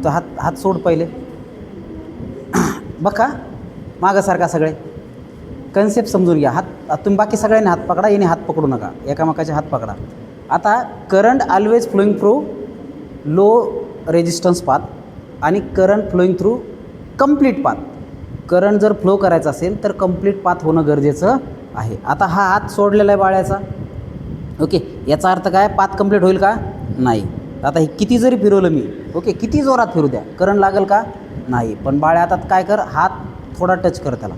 तर हात हात सोड पहिले. बघा मागासारखा सगळे कन्सेप्ट समजून घ्या. हात तुम्ही बाकी सगळ्यांनी हात पकडा, याने हात पकडू नका, एकामेकाचे हात पकडा. आता current always flowing through low resistance path आणि current flowing through complete path. Current जर फ्लो करायचा असेल तर कंप्लीट पाथ होणं गरजेचं आहे. आता हा हात सोडलेला आहे बाळ्याचा. ओके, याचा अर्थ काय, पाथ कंप्लीट होईल का, नाही. आता हे किती जरी फिरवलं मी, ओके, किती जोरात फिरू द्या, करंट लागेल का, नाही. पण बाळ्या आता काय कर, हात थोडा टच कर त्याला.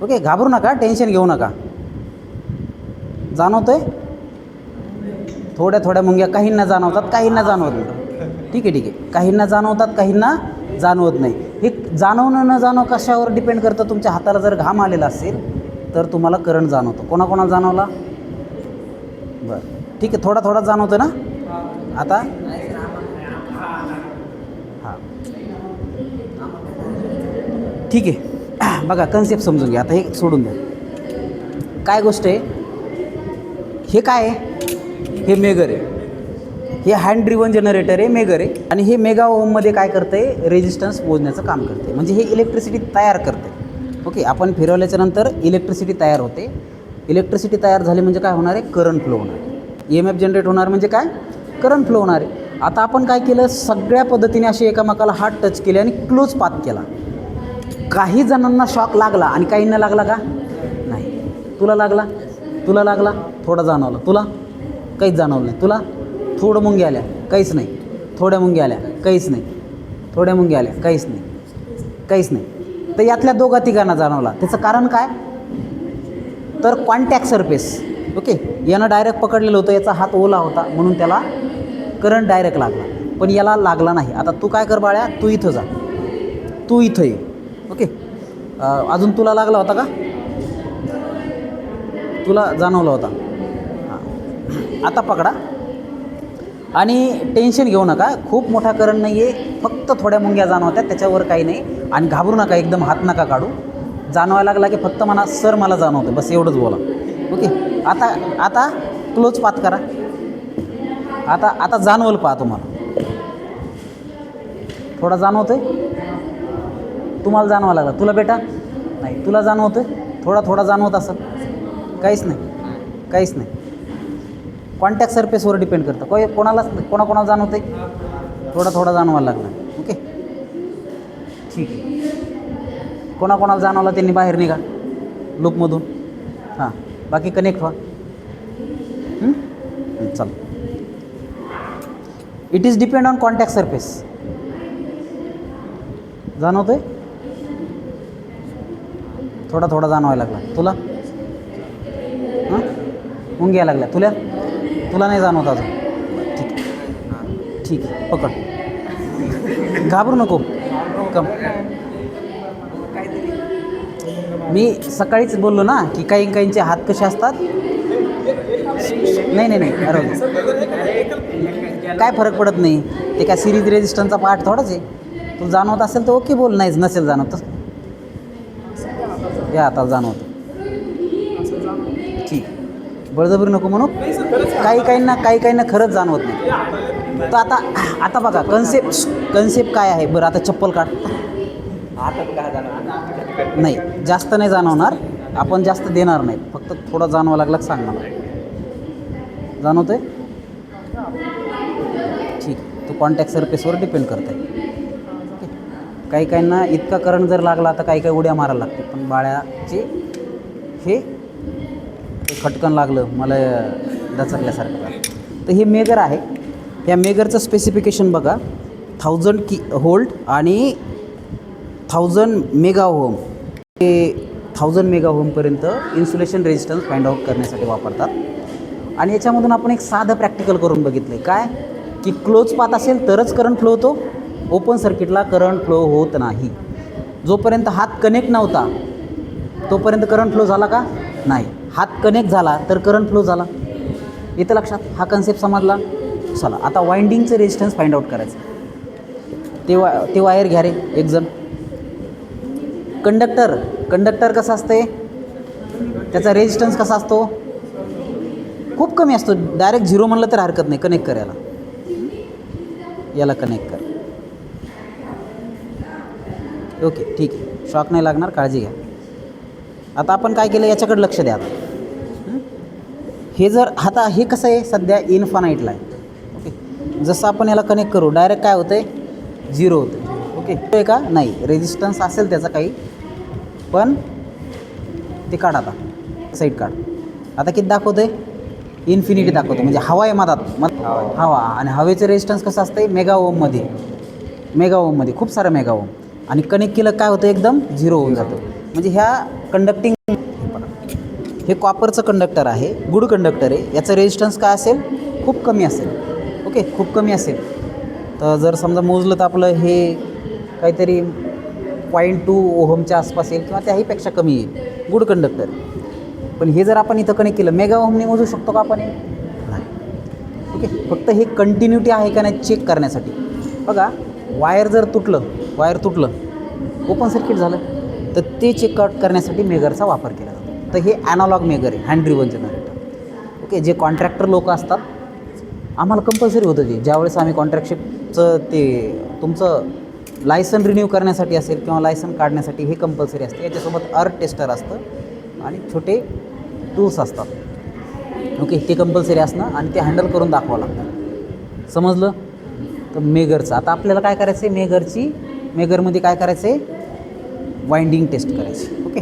ओके, घाबरू नका, टेन्शन घेऊ नका. जाणवतोय, थोड्या थोड्या मुंग्या काहींना जाणवतात, काहींना जाणवत नाही. ठीक आहे, ठीक आहे, काहींना जाणवतात, काहींना जाणवत नाही. हे जाणवणं न जाणव कशावर डिपेंड करतं. तुमच्या हाताला जर घाम आलेला असेल तर तुम्हाला करंट जाणवतो. कोणाकोणाला जाणवला, बरं ठीक आहे, थोडा थोडा जाणवतो ना. आता हां ठीक आहे. बघा कन्सेप्ट समजून घ्या. आता हे सोडून द्या, काय गोष्ट आहे. हे काय आहे, हे मेगर आहे, हे हँड ड्रिव्हन जनरेटर आहे, मेगर आहे. आणि हे मेगा ओममध्ये काय करतं आहे, रेजिस्टन्स मोजण्याचं काम करते. म्हणजे हे इलेक्ट्रिसिटी तयार करते. ओके, आपण फिरवल्याच्या नंतर इलेक्ट्रिसिटी तयार होते. इलेक्ट्रिसिटी तयार झाली म्हणजे काय होणार आहे, करंट फ्लो होणार आहे. EMF जनरेट होणार म्हणजे काय, करंट फ्लो होणार आहे. आता आपण काय केलं, सगळ्या पद्धतीने असे एकामेकाला हात टच केले आणि क्लोज पाथ केला. काही जणांना शॉक लागला आणि काहींना लागला का, नाही. तुला लागला, तुला लागला, थोडा जाणवला, तुला काहीच जाणवलं नाही. तुला थोडं मुंग्या आल्या, काहीच नाही. थोड्या मुंग्या आल्या, काहीच नाही. थोड्या मुंग्या आल्या, काहीच नाही, काहीच नाही. तर यातल्या दोघा तिघांना जाणवला. त्याचं कारण काय, तर कॉन्टॅक्ट सरफेस. ओके, यानं डायरेक्ट पकडलेलं होतं, याचा हात ओला होता म्हणून त्याला करंट डायरेक्ट लागला, पण याला लागला नाही. आता तू काय कर बाळ्या, तू इथं जा, तू इथं ये. ओके, अजून तुला लागला होता का, तुला जाणवला होता. हां, आता पकडा आणि टेन्शन घेऊ नका. खूप मोठा करंट नाही आहे, फक्त थोड्या मुंग्या जाणवतात, त्याच्यावर काही नाही. आणि घाबरू नका, एकदम हात नका काढू. जाणवायला लागला की फक्त म्हणा सर मला जाणवतं, बस एवढंच बोला. ओके, आता आता क्लोज पाथ करा. आता जाणवलं पहा तुम्हाला, थोडा जाणवतोय, तुम्हाला जाणवायला लागला. तुला बेटा नाही, तुला जाणवतोय, थोडा थोडा जाणवत असेल, काहीच नाही, काहीच नाही. कॉन्टॅक्ट सरफेसवर डिपेंड करतं. कोणाकोणाला जाणवतं आहे, थोडा थोडा जाणवायला लागला. ओके, ठीक आहे. कोणाकोणाला जाणवला त्यांनी बाहेर निघा लूपमधून. हां, बाकी कनेक्ट व्हा. चल, it is depend on contact surface. जाणवतोय, थोडा थोडा जाणवायला लागला. तुला हां, मुंग्या लागल्या, तुला नाही जाणवत अजून. ठीक आहे, ठीक आहे, पकड, घाबरू नको. कम, मी सकाळीच बोललो ना की काहींचे हात कसे असतात. नाही नाही नाही, अरे काय फरक पडत नाही, ते काय सिरीज रेजिस्टन्सचा पार्ट थोडाच आहे. तू जाणवत असेल तर ओके बोल, नाहीच नसेल जाणवत या आता जाणवतं. ठीक, बळजबरी नको म्हणू. काही काहींना खरंच जाणवत नाही. तर आता बघा कन्सेप्ट काय आहे. बरं, आता चप्पल काढ. नाही, जास्त नाही जाणवणार, आपण जास्त देणार नाही, फक्त थोडा जाणवा लागला सांग मला. जाणवतोय, ठीक. तो कॉन्टॅक्ट सरफेसवर डिपेंड करत आहे. ओके, काहींना इतका करंट जर लागला तर काही उड्या मारायला लागते. पण बाळ्याचे हे खटकन लागलं, मला दचकल्यासारखं. तर हे मेगर आहे. या मेगरचं स्पेसिफिकेशन बघा, 1000 व्होल्ट आणि 1000 मेगा ओहम. हे 1000 मेगा ओहमपर्यंत इन्सुलेशन रेजिस्टन्स फाइंड आउट करण्यासाठी वापरतात. आणि याच्यामधून आपण एक साधं प्रॅक्टिकल करून बघितलं आहे. काय की क्लोज पाथ असेल तरच करंट फ्लो होतो, ओपन सर्किटला करंट फ्लो होत नाही. जोपर्यंत हात कनेक्ट नव्हता तोपर्यंत करंट फ्लो झाला का, नाही. हात कनेक्ट झाला तर करंट फ्लो झाला. येतं लक्षात, हा कन्सेप्ट समजला. चला, आता वाइंडिंगचं रेजिस्टन्स फाइंड आउट करायचं. ते वायर घ्या रे एक जण. कंडक्टर कसा असते, त्याचा रेजिस्टन्स कसा असतो, खूप कमी असतो. डायरेक्ट 0 म्हणलं तर हरकत नाही. कनेक्ट कर याला कनेक्ट कर. ओके ठीक आहे, शॉक नाही लागणार, काळजी घ्या. आता आपण काय केलं याच्याकडे लक्ष द्या. आता हे जर आता हे कसं आहे सध्या इन्फानाईटला आहे. ओके, जसं आपण याला कनेक्ट करू डायरेक्ट काय होतं आहे, 0 होतं आहे. ओके, आहे का नाही, रेजिस्टन्स असेल त्याचा काही, पण ते काढ आता, साईड काढ. आता किती दाखवतं आहे, इन्फिनिटी दाखवतो, म्हणजे हवा आहे मधात हवा, आणि हवेचं रेजिस्टन्स कसं असतं आहे मेगा ओममध्ये खूप सारं मेगा ओम, आणि कनेक्ट केलं काय होतं एकदम 0 होऊन जातं. म्हणजे ह्या कंडक्टिंग, हे कॉपरचं कंडक्टर आहे, गुड कंडक्टर आहे. याचं रेजिस्टन्स काय असेल, खूप कमी असेल. ओके, खूप कमी असेल. तर जर समजा मोजलं तर आपलं हे काहीतरी 0.2 ओहमच्या आसपास येईल किंवा त्याहीपेक्षा कमी येईल, गुड कंडक्टर. पण हे जर आपण इथं कनेक्ट केलं मेगा ओहमने मोजू शकतो का आपण हे, नाही. ओके, फक्त हे कंटिन्युटी आहे का नाही चेक करण्यासाठी. बघा, वायर तुटलं, ओपन सर्किट झालं, तर ते चेकआउट करण्यासाठी मेगरचा वापर केला जातो. तर हे ॲनालॉग मेगर आहे, हँड ड्रिव्हन जनरेटर. ओके, जे कॉन्ट्रॅक्टर लोक असतात, आम्हाला कंपल्सरी होतं ते, ज्यावेळेस आम्ही कॉन्ट्रॅक्टशिपचं ते तुमचं लायसन रिन्यू करण्यासाठी असेल किंवा लायसन काढण्यासाठी हे कंपल्सरी असते. याच्यासोबत अर्थ टेस्टर असतं आणि छोटे टूल्स असतात. ओके, ते कंपल्सरी असणं आणि ते हँडल करून दाखवावं लागतं. समजलं. तर मेगरचं आता आपल्याला काय करायचं आहे, मेगरमध्ये काय करायचं आहे, वाइंडिंग टेस्ट करायची. ओके,